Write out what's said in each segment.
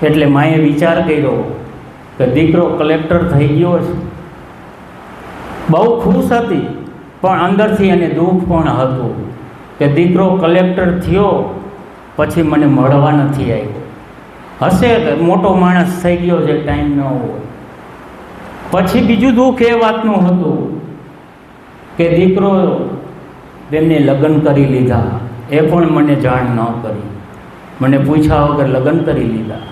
એટલે માએ વિચાર કર્યો કે દીકરો કલેક્ટર થઈ ગયો છે. બહુ ખુશ હતી, પણ અંદરથી એને દુઃખ પણ હતું કે દીકરો કલેક્ટર થયો પછી મને મળવા નથી આવ્યો. હશે કે મોટો માણસ થઈ ગયો છે, ટાઈમ ન હોય. પછી બીજું દુઃખ એ વાતનું હતું કે દીકરો તેમને લગ્ન કરી લીધા, એ પણ મને જાણ ન કરી, મને પૂછ્યા વગર લગ્ન કરી લીધા.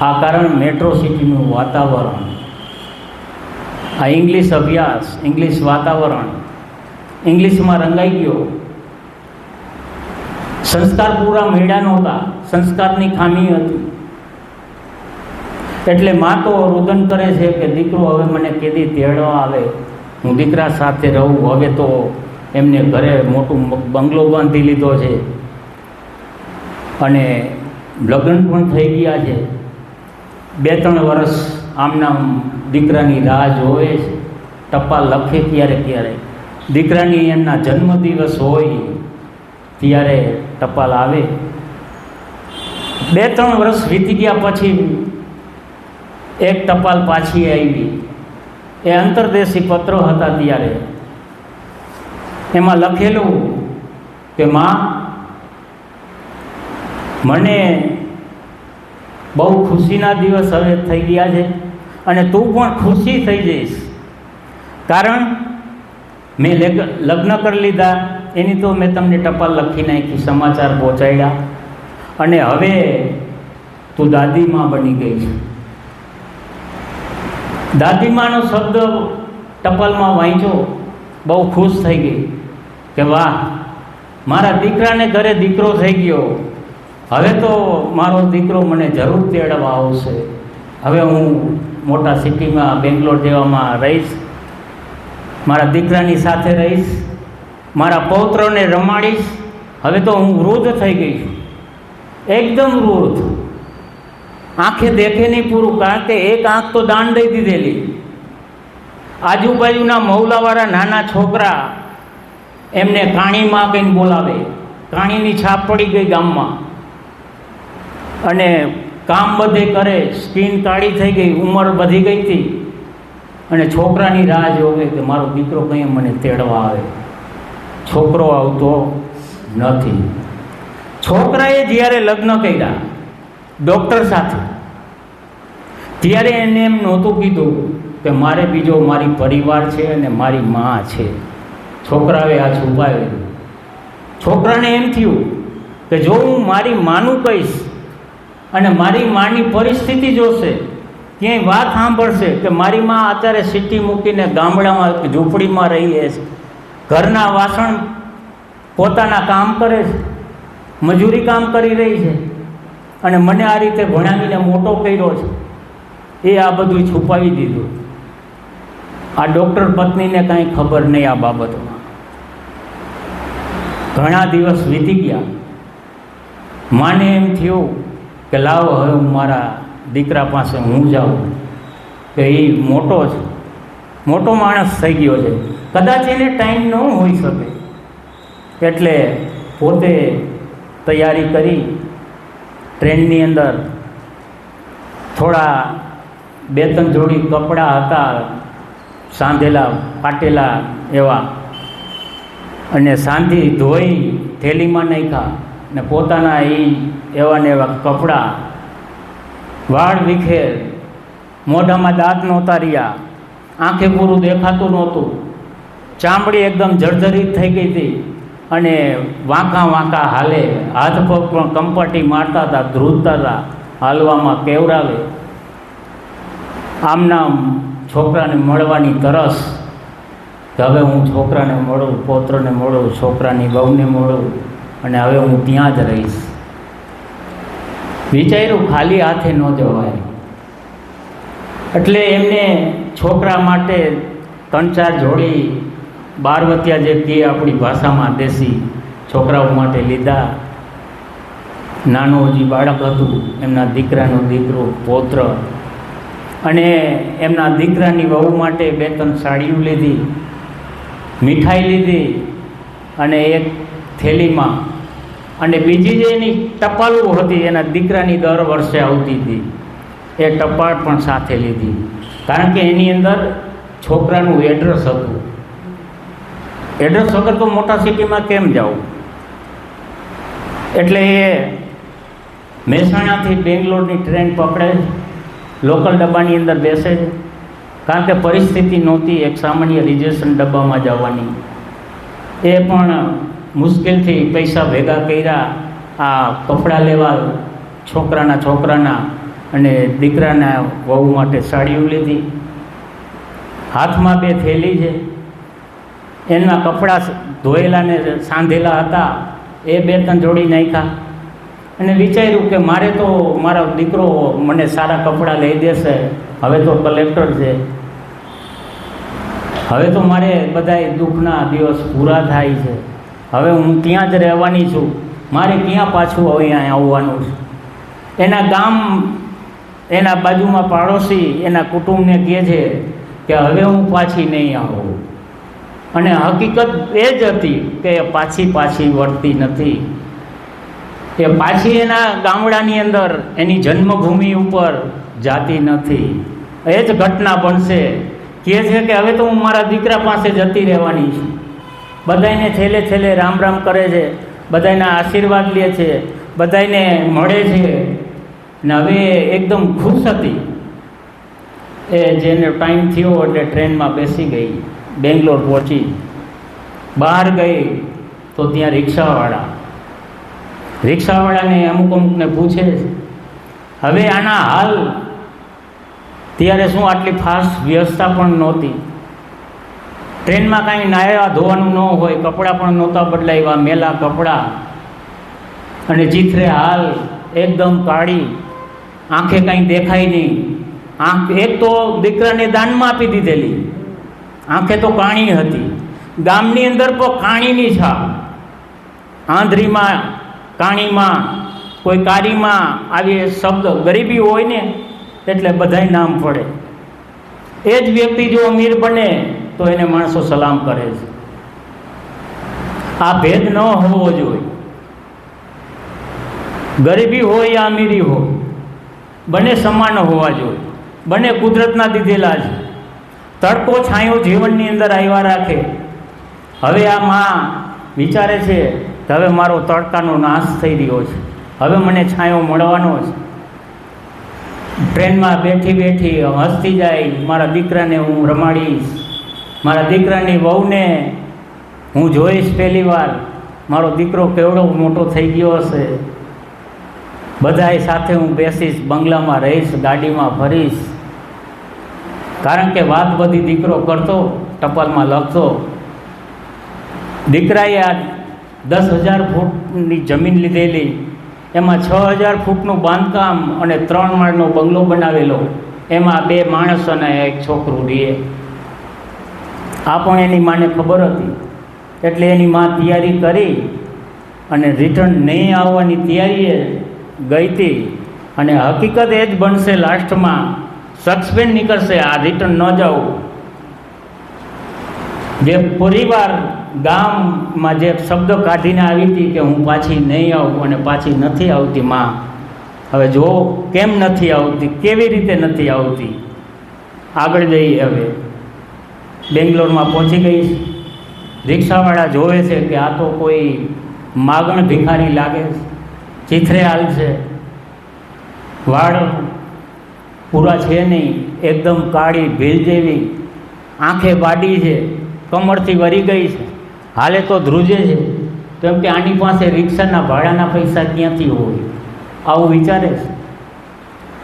આ કારણ મેટ્રો સિટીનું વાતાવરણ, આ ઇંગ્લિશ અભ્યાસ, ઇંગ્લિશ વાતાવરણ, ઇંગ્લિશમાં રંગાઈ ગયો. સંસ્કાર પૂરા મળ્યા નહોતા, સંસ્કારની ખામી હતી. એટલે મા તો રુદન કરે છે કે દીકરો હવે મને કેદી તેડવા આવે, હું દીકરા સાથે રહું. હવે તો એમને ઘરે મોટું બંગલો બાંધી લીધો છે અને લગ્ન પણ થઈ ગયા છે. 2-3 વર્ષ આમનામ દીકરાની રાહ જોવે છે. ટપાલ લખે ક્યારેક ક્યારેક, દીકરાની એમના જન્મદિવસ હોય ત્યારે ટપાલ આવે. 2-3 વર્ષ વીતી ગયા પછી એક ટપાલ પાછી આવી. એ અંતરદેશી પત્રો હતા. ત્યારે એમાં લખેલું કે માં, મને બહુ ખુશીના દિવસ હવે થઈ ગયા છે અને તું પણ ખુશી થઈ જઈશ, કારણ મેં લગ્ન કરી લીધા. એની તો મેં તમને ટપાલ લખી નાખી, સમાચાર પહોંચાડ્યા, અને હવે તું દાદીમાં બની ગઈ છે. દાદીમાનો શબ્દ ટપાલમાં વાંચ્યો, બહુ ખુશ થઈ ગઈ કે વાહ, મારા દીકરાને ઘરે દીકરો થઈ ગયો. હવે તો મારો દીકરો મને જરૂર તેડવા આવશે. હવે હું મોટા સિટીમાં, બેંગ્લોર જેવામાં રહીશ, મારા દીકરાની સાથે રહીશ, મારા પૌત્રને રમાડીશ. હવે તો હું વૃદ્ધ થઈ ગઈ છું, એકદમ વૃદ્ધ, આંખે દેખે નહીં પૂરું, કારણ કે એક આંખ તો દાન દઈ દીધેલી. આજુબાજુના મૌલાવાળા નાના છોકરા એમને કાણીમાં કહીને બોલાવે. કાણીની છાપ પડી ગઈ ગામમાં, અને કામ બધે કરે, સ્કિન કાળી થઈ ગઈ, ઉંમર વધી ગઈ હતી, અને છોકરાની રાહ જોવે કે મારો દીકરો કંઈ મને તેડવા આવે. છોકરો આવતો નથી. છોકરાએ જ્યારે લગ્ન કર્યા ડૉક્ટર સાથે, ત્યારે એને એમ નહોતું કીધું કે મારે બીજો મારી પરિવાર છે અને મારી મા છે. છોકરાએ આ છુપાવેલું. છોકરાને એમ થયું કે જો હું મારી માનું કહીશ અને મારી માની પરિસ્થિતિ જોશે, ક્યાંય વાત સાંભળશે કે મારી મા અત્યારે સિટી મૂકીને ગામડામાં ઝૂંપડીમાં રહીએ છે, ઘરના વાસણ પોતાના કામ કરે છે, મજૂરી કામ કરી રહી છે, અને મને આ રીતે ભણાવીને મોટો કર્યો છે, એ આ બધું છુપાવી દીધું. આ ડૉક્ટર પત્નીને કાંઈ ખબર નહીં આ બાબતમાં. ઘણા દિવસ વીતી ગયા. માને એમ થયું કે લાવો હવે હું મારા દીકરા પાસે હું જાઉં, કે એ મોટો છે, મોટો માણસ થઈ ગયો છે, કદાચ એને ટાઈમ ન હોઈ શકે. એટલે પોતે તૈયારી કરી ટ્રેનની અંદર થોડા 2-3 જોડી કપડાં હતા સાંધેલા ફાટેલા એવા, અને સાંધી ધોઈ થેલીમાં નાખ્યા, ને પોતાના એવા ને એવા કપડાં, વાળ વિખેર, મોઢામાં દાંત નહોતા રહ્યા, આંખે પૂરું દેખાતું નહોતું, ચામડી એકદમ જર્જરિત થઈ ગઈ હતી, અને વાંકા વાંકા હાલે, હાથ પગ પણ કંપાટી મારતા હતા, ધ્રુજતા હતા, હાલવામાં કેવરાવે. આમનામ છોકરાને મળવાની તરસ કે હવે હું છોકરાને મળું, પૌત્રને મળું, છોકરાની વહુને મળું, અને હવે હું ત્યાં જ રહીશ. વિચાર્યું ખાલી હાથે ન જવાય. એટલે એમને છોકરા માટે 3-4 જોડી બારવતિયા જે કહે આપણી ભાષામાં દેશી છોકરાઓ માટે લીધા. નાનું હજી બાળક હતું, એમના દીકરાનો દીકરો, પૌત્ર, અને એમના દીકરાની વહુ માટે 2-3 સાડીઓ લીધી, મીઠાઈ લીધી, અને એક થેલીમાં અને બીજી જે એની ટપાલો હતી એના દીકરાની દર વર્ષે આવતી હતી, એ ટપાલ પણ સાથે લીધી, કારણ કે એની અંદર છોકરાનું એડ્રેસ હતું. એડ્રેસ વગર તો મોટા સિટીમાં કેમ જવું? એટલે એ મહેસાણાથી બેંગ્લોરની ટ્રેન પકડે, લોકલ ડબ્બાની અંદર બેસે છે, કારણ કે પરિસ્થિતિ નહોતી એક સામાન્ય રિઝર્વેશન ડબ્બામાં જવાની. એ પણ મુશ્કેલથી પૈસા ભેગા કર્યા, આ કપડાં લેવા છોકરાના અને દીકરાના વહુ માટે સાડીઓ લીધી. હાથમાં 2 થેલી છે, એના કપડાં ધોયેલા ને સાંધેલા હતા, એ 2-3 જોડી નાખ્યા અને વિચાર્યું કે મારે તો મારો દીકરો મને સારા કપડાં લઈ દેશે, હવે તો કલેક્ટર છે, હવે તો મારે બધાય દુઃખના દિવસ પૂરા થાય છે, હવે હું ત્યાં જ રહેવાની છું, મારે ક્યાં પાછું અહીંયા આવવાનું છે. એના ગામ, એના બાજુમાં પાડોશી એના કુટુંબને કહે છે કે હવે હું પાછી નહીં આવું. અને હકીકત એ જ હતી કે પાછી વળતી નથી. એ પાછી એના ગામડાની અંદર એની જન્મભૂમિ ઉપર જાતી નથી. એ જ ઘટના બનશે. કહે છે કે હવે તો હું મારા દીકરા પાસે જતી રહેવાની છું. બધાને છેલ્લે રામ રામ કરે છે, બધાના આશીર્વાદ લે છે, બધાને મળે છે, ને હવે એકદમ ખુશ હતી. એ જેને ટાઈમ થયો એટલે ટ્રેનમાં બેસી ગઈ, બેંગ્લોર પહોંચી. બહાર ગઈ તો ત્યાં રિક્ષાવાળાને અમુકને પૂછે, હવે આના હાલ ત્યારે શું આટલી ફાસ્ટ વ્યવસ્થા પણ નહોતી, ટ્રેનમાં કાંઈ નાહવા ધોવાનું ન હોય, કપડાં પણ નહોતા બદલાવ્યા, મેલા કપડાં, અને ચીથરે હાલ એકદમ કાળી, આંખે કાંઈ દેખાય નહીં. આંખ એક તો દીકરાને દાનમાં આપી દીધેલી, આંખે તો કાણી હતી. ગામની અંદર પણ કાણીની છાપ, આંધળીમાં, કાણીમાં, કોઈ કારીમાં આવી શબ્દ, ગરીબી હોય ને એટલે બધાય નામ પડે. એ જ વ્યક્તિ જો અમીર બને તો એને માણસો સલામ કરે છે. આ ભેદ ન હોવો જોઈએ. ગરીબી હોય યા અમીરી હોય, બંને સમાન હોવા જોઈએ, બંને કુદરતના દીધેલા છે. તડકો છાંયો જીવનની અંદર આવ્યા રાખે. હવે આ માં વિચારે છે કે હવે મારો તડકાનો નાશ થઈ રહ્યો છે, હવે મને છાંયો મળવાનો છે. ટ્રેનમાં બેઠી હસતી જાય, મારા દીકરાને હું રમાડીશ, મારા દીકરાની વહુને હું જોઈશ પહેલી વાર, મારો દીકરો કેવડો મોટો થઈ ગયો હશે, બધાય સાથે હું બેસીશ, બંગલામાં રહીશ, ગાડીમાં ફરીશ. કારણ કે વાત બધી દીકરો કરતો, ટપાલમાં લખતો. દીકરાએ આ 10,000 ફૂટની જમીન લીધેલી, એમાં 6,000 ફૂટનું બાંધકામ અને 3 માળનો બંગલો બનાવેલો, એમાં 2 માણસ અને 1 છોકરું રહે. આ પણ એની માને ખબર હતી, એટલે એની માં તૈયારી કરી અને રિટર્ન નહીં આવવાની તૈયારીએ ગઈ હતી. અને હકીકત એ જ બનશે, લાસ્ટમાં સસ્પેન્ડ નીકળશે, આ રિટર્ન ન જવું. જે પરિવાર ગામમાં જે શબ્દ કાઢીને આવી હતી કે હું પાછી નહીં આવું, અને પાછી નથી આવતી માં. હવે જો કેમ નથી આવતી, કેવી રીતે નથી આવતી, આગળ જઈએ. હવે બેંગ્લોરમાં પહોંચી ગઈ. રિક્ષાવાળા જોવે છે કે આ તો કોઈ માગણ ભિખારી લાગે, ચીથરે હાલ છે, વાળ પૂરા છે નહીં, એકદમ કાળી ભીલ જેવી, આંખે બાડી છે, કમરથી વરી ગઈ છે, હાલે તો ધ્રુજે છે, કેમ કે આની પાસે રિક્ષાના ભાડાના પૈસા ક્યાંથી હોય, આવું વિચારે છે.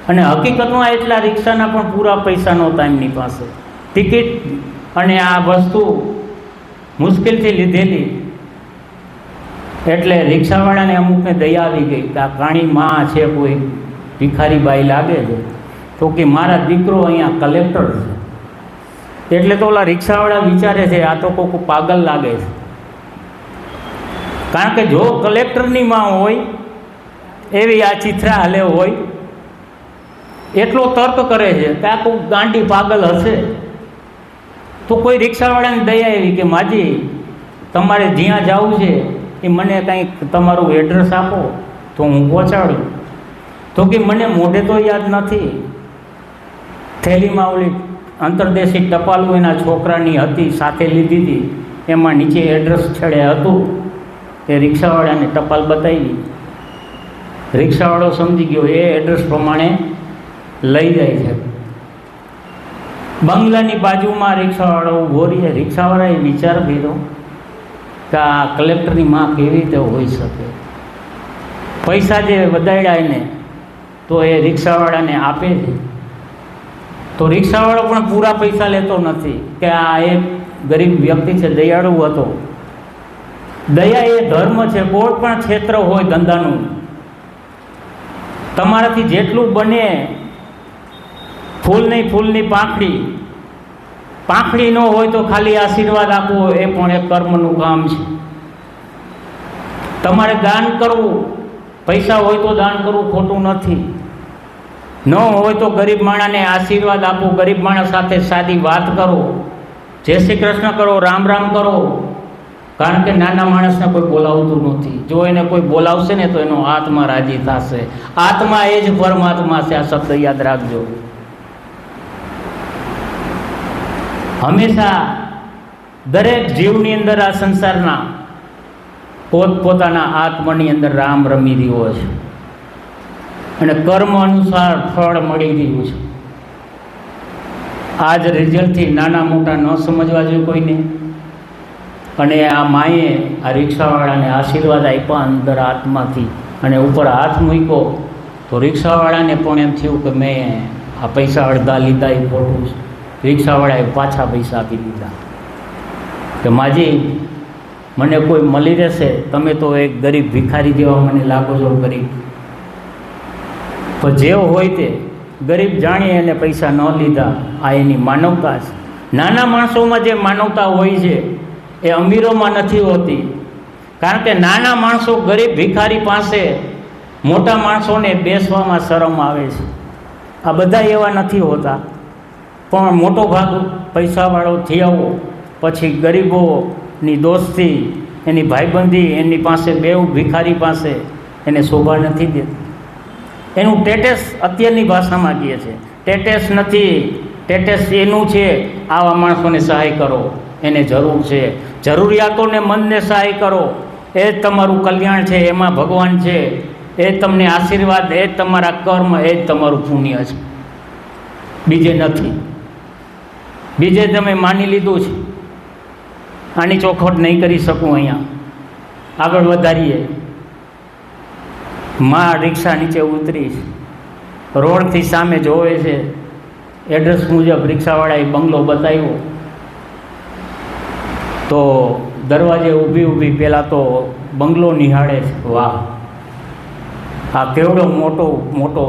અને હકીકતમાં એટલા રિક્ષાના પણ પૂરા પૈસા નહોતા એમની પાસે. ટિકિટ અને આ વસ્તુ મુશ્કેલથી લીધેલી, એટલે રિક્ષાવાળાને અમુકને દયા આવી ગઈ કે આ કાણી માં છે, કોઈ ભિખારી બાઈ લાગે છે, તો કે મારા દીકરો અહીંયા કલેક્ટર છે. એટલે તો ઓલા રિક્ષાવાળા વિચારે છે આ તો કોઈ પાગલ લાગે છે. કારણ કે જો કલેક્ટરની માં હોય એવી આ ચિત્રા હાલે હોય, એટલો તર્ક કરે છે કે આ કોઈ ગાંડી પાગલ હશે. તો કોઈ રિક્ષાવાળાની દયા એવી કે માજી તમારે જ્યાં જવું છે એ મને કંઈક તમારું એડ્રેસ આપો તો હું પહોંચાડું. તો કે મને મોઢે તો યાદ નથી. થેલીમાં ઓલી અંતરદેશી ટપાલું એના છોકરાની હતી, સાથે લીધી હતી, એમાં નીચે એડ્રેસ છેડે હતું. એ રિક્ષાવાળાને ટપાલ બતાવી. રિક્ષાવાળો સમજી ગયો, એ એડ્રેસ પ્રમાણે લઈ જાય છે. બંગલાની બાજુમાં રિક્ષાવાળો ઊભો રહે. રિક્ષાવાળાએ વિચાર કર્યો કે આ કલેક્ટરની માં કેવી રીતે હોઈ શકે. પૈસા જે વધાર્યા એને તો એ રિક્ષાવાળાને આપે છે. તો રિક્ષાવાળો પણ પૂરા પૈસા લેતો નથી કે આ એક ગરીબ વ્યક્તિ છે, દયાળુ હતો. દયા એ ધર્મ છે. કોઈ પણ ક્ષેત્ર હોય ધંધાનું, તમારાથી જેટલું બને, ફૂલની પાંખડી ન હોય તો ખાલી આશીર્વાદ આપવો, એ પણ એક કર્મનું કામ છે. તમારે દાન કરવું, પૈસા હોય તો દાન કરવું ખોટું નથી. ન હોય તો ગરીબ માણસને આશીર્વાદ આપો, ગરીબ માણસ સાથે સાદી વાત કરો, જય શ્રી કૃષ્ણ કરો, રામ રામ કરો. કારણ કે નાના માણસને કોઈ બોલાવતું નથી. જો એને કોઈ બોલાવશે ને તો એનો આત્મા રાજી થશે. આત્મા એ જ પરમાત્મા છે. આ શબ્દ યાદ રાખજો. હંમેશા દરેક જીવની અંદર, આ સંસારના પોતપોતાના આત્માની અંદર રામ રમી રહ્યો છે અને કર્મ અનુસાર ફળ મળી રહ્યું છે. આ જ રિઝલ્ટથી નાના મોટા ન સમજવા જોઈએ કોઈને. અને આ માએ આ રિક્ષાવાળાને આશીર્વાદ આપ્યા અંદર આત્માથી, અને ઉપર હાથ મૂક્યો તો રિક્ષાવાળાને પણ એમ થયું કે મેં આ પૈસા અડધા લીધા એ ખોટું છે. રિક્ષાવાળાએ પાછા પૈસા આપી દીધા કે માજી, મને કોઈ મળી રહેશે, તમે તો એક ગરીબ ભિખારી જેવા મને લાગો છો ગરીબ. પણ જે હોય તે ગરીબ જાણીએ એને પૈસા ન લીધા. આ એની માનવતા છે. નાના માણસોમાં જે માનવતા હોય છે એ અમીરોમાં નથી હોતી. કારણ કે નાના માણસો ગરીબ ભિખારી પાસે, મોટા માણસોને બેસવામાં શરમ આવે છે. આ બધા એવા નથી હોતા, પણ મોટો ભાગ પૈસાવાળો થઈ આવો પછી ગરીબોની દોસ્તી, એની ભાઈબંધી એની પાસે, બેવ ભિખારી પાસે એને શોભા નથી દેતી. એનું ટેટેસ અત્યારની ભાષામાં કહે છે, ટેટેસ નથી. ટેટેસ એનું છે, આવા માણસોને સહાય કરો, એને જરૂર છે. જરૂરિયાતોને મનને સહાય કરો, એ જ તમારું કલ્યાણ છે, એમાં ભગવાન છે, એ તમને આશીર્વાદ, એ જ તમારા કર્મ, એ જ તમારું પુણ્ય છે, બીજે નથી. બીજે તમે માની લીધું છે. આની ચોખવટ નહીં કરી શકું. અહીંયા આગળ વધારીએ. માં રિક્ષા નીચે ઉતરી છે, રોડથી સામે જોવે છે. એડ્રેસ મુજબ રિક્ષાવાળાએ બંગલો બતાવ્યો તો દરવાજે ઊભી પહેલાં તો બંગલો નિહાળે છે. વાહ, આ કેવડો મોટો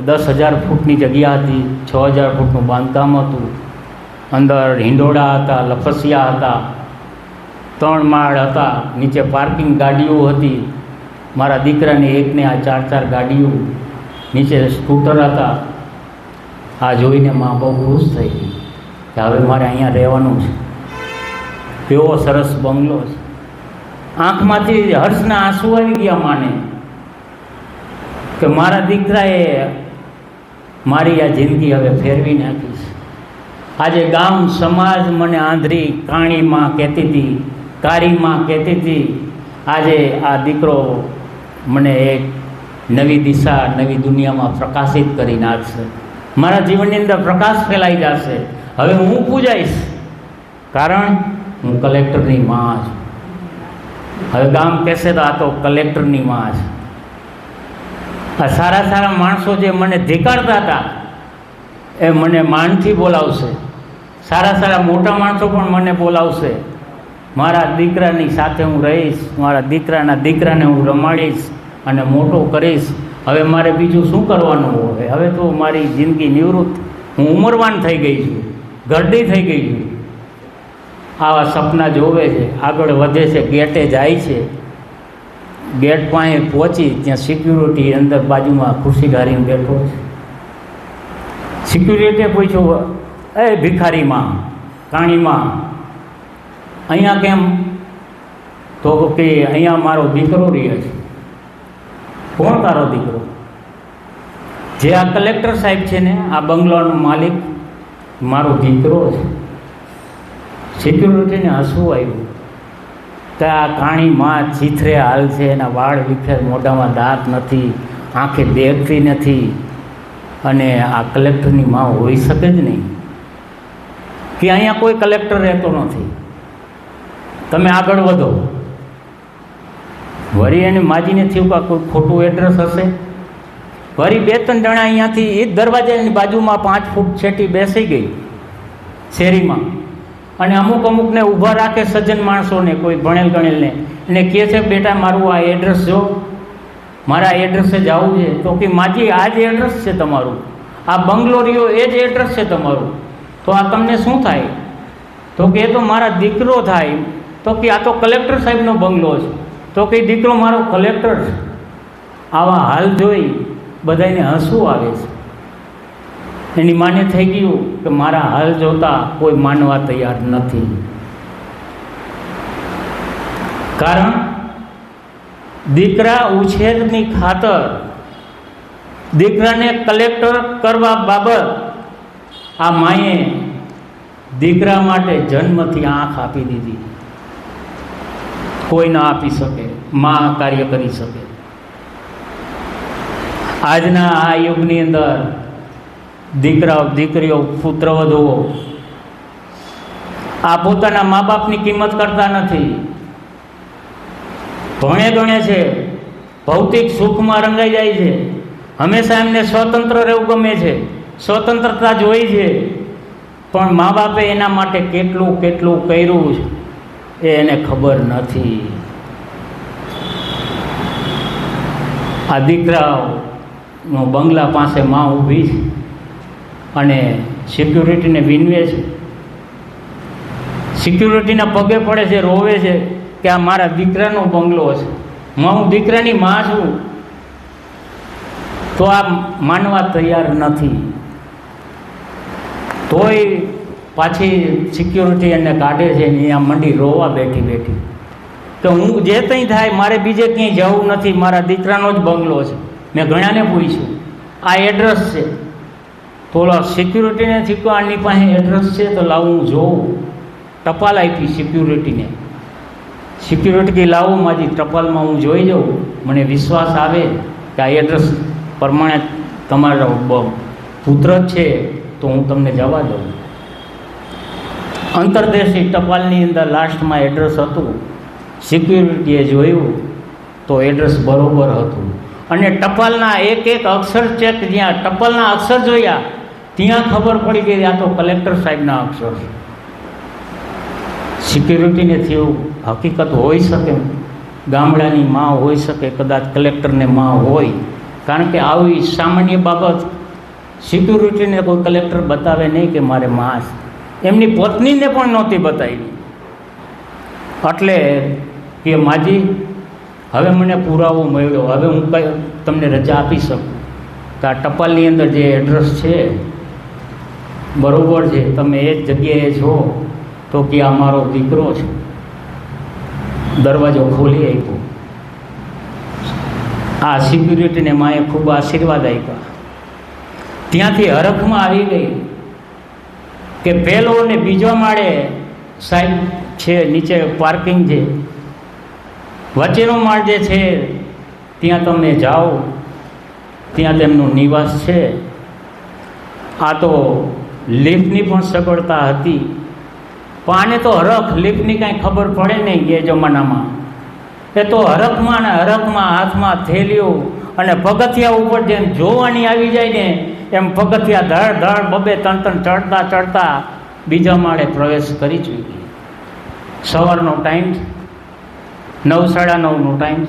10,000 ફૂટની જગ્યા હતી, 6,000 ફૂટનું બાંધકામ હતું. અંદર હિંડોળા હતા, લફસિયા હતા, 3 માળ હતા. નીચે પાર્કિંગ ગાડીઓ હતી. મારા દીકરાની એકને આ 4 ગાડીઓ, નીચે સ્કૂટર હતા. આ જોઈને માં બહુ ખુશ થઈ ગઈ કે હવે મારે અહીંયા રહેવાનું છે. કેવો સરસ બંગલો છે. આંખમાંથી હર્ષના આંસુ આવી ગયા માને કે મારા દીકરાએ મારી આ જિંદગી હવે ફેરવી નાખી છે. આજે ગામ સમાજ મને આંધળી કાણીમાં કહેતી હતી, કારીમાં કહેતી હતી. આજે આ દીકરો મને એક નવી દિશા, નવી દુનિયામાં પ્રકાશિત કરી નાખશે. મારા જીવનની અંદર પ્રકાશ ફેલાઈ જશે. હવે હું પૂજાઈશ, કારણ હું કલેક્ટરની માં છું. હવે ગામ કહેશે તો આ તો કલેક્ટરની માં છે. આ સારા માણસો જે મને ધિક્કારતા હતા એ મને માનથી બોલાવશે. સારા મોટા માણસો પણ મને બોલાવશે. મારા દીકરાની સાથે હું રહીશ, મારા દીકરાના દીકરાને હું રમાડીશ અને મોટો કરીશ. હવે મારે બીજું શું કરવાનું હોય? હવે તો મારી જિંદગી નિવૃત્ત, હું ઉંમરવાન થઈ ગઈ છું, ઘરડી થઈ ગઈ છું. આવા સપના જોવે છે, આગળ વધે છે, ગેટે જાય છે. ગેટ પાસે પહોંચી ત્યાં સિક્યુરિટી અંદર બાજુમાં ખુરશી ઢારીને બેઠો છે. સિક્યુરિટીએ પૂછ્યું, એ ભિખારીમાં, કાણીમાં, અહીંયા કેમ? તો કે અહીંયા મારો દીકરો રહે છે. કોણ તારો દીકરો? જે આ કલેક્ટર સાહેબ છે ને, આ બંગલાનો માલિક મારો દીકરો છે. સિક્યુરિટીને હસવું આવ્યું કે આ કાણી માં ચીથરે હાલ છે, એના વાળ વિખેર, મોઢામાં દાંત નથી, આંખે દેખતી નથી, અને આ કલેક્ટરની માં હોઈ શકે જ નહીં. કે અહીંયા કોઈ કલેક્ટર રહેતો નથી, તમે આગળ વધો. વળી એને માજીને થયું કે કોઈ ખોટું એડ્રેસ હશે. વળી 2-3 જણા અહીંયાથી એ જ દરવાજાની બાજુમાં 5 ફૂટ છેટી બેસી ગઈ શેરીમાં, અને અમુકને ઊભા રાખે સજ્જન માણસોને, કોઈ ભણેલ ગણેલને, એને કહે છે બેટા મારું આ એડ્રેસ જો, મારા એડ્રેસે જવું છે. તો કે માજી આ જ એડ્રેસ છે તમારું, આ બંગલો રહ્યો એ જ એડ્રેસ છે તમારું, તો આ તમને શું થાય? તો કે એ તો મારા દીકરો થાય. તો કે આ તો કલેક્ટર સાહેબનો બંગલો છે. તો કે દીકરો મારો કલેક્ટર છે. આવા હાલ જોઈ બધાને હસવું આવે છે. એની માને થઈ ગયું કે મારા હાલ જોતા કોઈ માનવા તૈયાર નથી. કારણ દીકરા ઉછેરની ખાતર દીકરાને કલેક્ટર કરવા બાબત આ માએ દીકરા માટે જન્મથી આંખ આપી દીધી. કોઈ ના આપી શકે, માં કાર્ય કરી શકે. આજના આ યુગની અંદર દીકરાઓ દીકરીઓ પુત્રવધુઓ આ પોતાના મા બાપની કિંમત કરતા નથી. ભણે ગણે છે, ભૌતિક સુખમાં રંગાઈ જાય છે, હંમેશા એમને સ્વતંત્ર રહેવું ગમે છે, સ્વતંત્રતા જોઈ છે. પણ મા બાપે એના માટે કેટલું કર્યું છે એ એને ખબર નથી. આ દીકરાઓ બંગલા પાસે માં ઊભી છે અને સિક્યુરિટીને વિનવે છે. સિક્યુરિટીના પગે પડે છે, રોવે છે કે આ મારા દીકરાનો બંગલો છે, હું દીકરાની માં છું. તો આ માનવા તૈયાર નથી. તોય પાછી સિક્યુરિટી એને કાઢે છે ને અહીંયા મંડી રોવા બેઠી કે હું જે કંઈ થાય મારે બીજે ક્યાંય જવું નથી, મારા દીકરાનો જ બંગલો છે. મેં ઘણાને પૂછ્યું આ એડ્રેસ છે, તો સિક્યુરિટીને થયું આની પાસે એડ્રેસ છે તો લાવું હું જોઉં. ટપાલ આપી સિક્યુરિટીને. સિક્યુરિટી કે લાવો માજી ટપાલમાં હું જોઈ જાઉં, મને વિશ્વાસ આવે કે આ એડ્રેસ પ્રમાણે તમારો પુત્ર જ છે તો હું તમને જવા દઉં. અંતરદેશી ટપાલની અંદર લાસ્ટમાં એડ્રેસ હતું. સિક્યુરિટીએ જોયું તો એડ્રેસ બરોબર હતું, અને ટપાલના એક અક્ષર ચેક, જ્યાં ટપાલના અક્ષર જોયા ત્યાં ખબર પડી ગઈ આ તો કલેક્ટર સાહેબના અક્ષર. સિક્યુરિટીને થયું હકીકત હોઈ શકે, ગામડાની માં હોઈ શકે, કદાચ કલેક્ટરને માં હોય. કારણ કે આવી સામાન્ય બાબત સિક્યુરિટીને કોઈ કલેક્ટર બતાવે નહીં કે મારે માં છે. એમની પત્નીને પણ નહોતી બતાવી. એટલે કે માજી હવે મને પુરાવો મળ્યો, હવે હું તમને રજા આપી શકું કે આ ટપાલની અંદર જે એડ્રેસ છે બરોબર છે, તમે એ જ જગ્યાએ છો. તો કે આ મારો દીકરો છે. દરવાજો ખોલી આપ્યો. આ સિક્યુરિટીને માએ ખૂબ આશીર્વાદ આપ્યા. ત્યાંથી હરખમાં આવી ગઈ કે પહેલો ને બીજો માળે સાહેબ છે, નીચે પાર્કિંગ છે, વચ્ચેનો માળ જે છે ત્યાં તમે જાઓ, ત્યાં તેમનું નિવાસ છે. આ તો લિફ્ટની પણ સગવડતા હતી, પણ આને તો હરખ લિફ્ટની કાંઈ ખબર પડે નહીં એ જમાનામાં. એ તો હરખમાં ને હરખમાં હાથમાં થેલીઓ અને પગથિયા ઉપર જેમ જોવાની આવી જાય ને એમ પગથિયા ધડ ધડ 2-3 ચડતા બીજા માળે પ્રવેશ કરી ચૂકી. સવારનો ટાઈમ, 9-9:30નો ટાઈમ.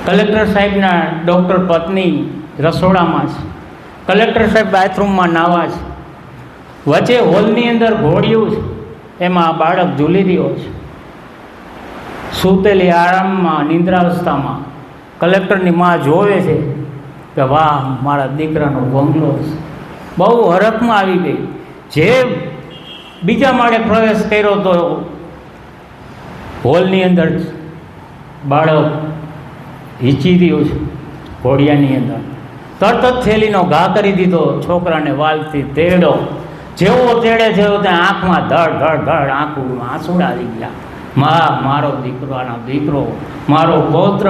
કલેક્ટર સાહેબના ડૉક્ટર પત્ની રસોડામાં છે, કલેક્ટર સાહેબ બાથરૂમમાં નાવા છે. વચ્ચે હોલની અંદર ઘોડિયું છે, એમાં આ બાળક ઝૂલી રહ્યો છે, સૂતેલી આરામમાં, નિંદ્રાવસ્થામાં. કલેક્ટરની માં જોવે છે કે વાહ મારા દીકરાનો બંગલો છે. બહુ હરખમાં આવી ગઈ. જે બીજા માળે પ્રવેશ કર્યો તો હોલની અંદર બાળક હીચી રહ્યું છે ઘોડિયાની અંદર. તરત જ થેલીનો ઘા કરી દીધો, છોકરાને વાલથી તેડો. જેવો તેડે જેવો ત્યાં આંખમાં ધડ ધડ ધડ આંખમાં આંસુડા આવી ગયા. મારો દીકરો, મારો પૌત્ર,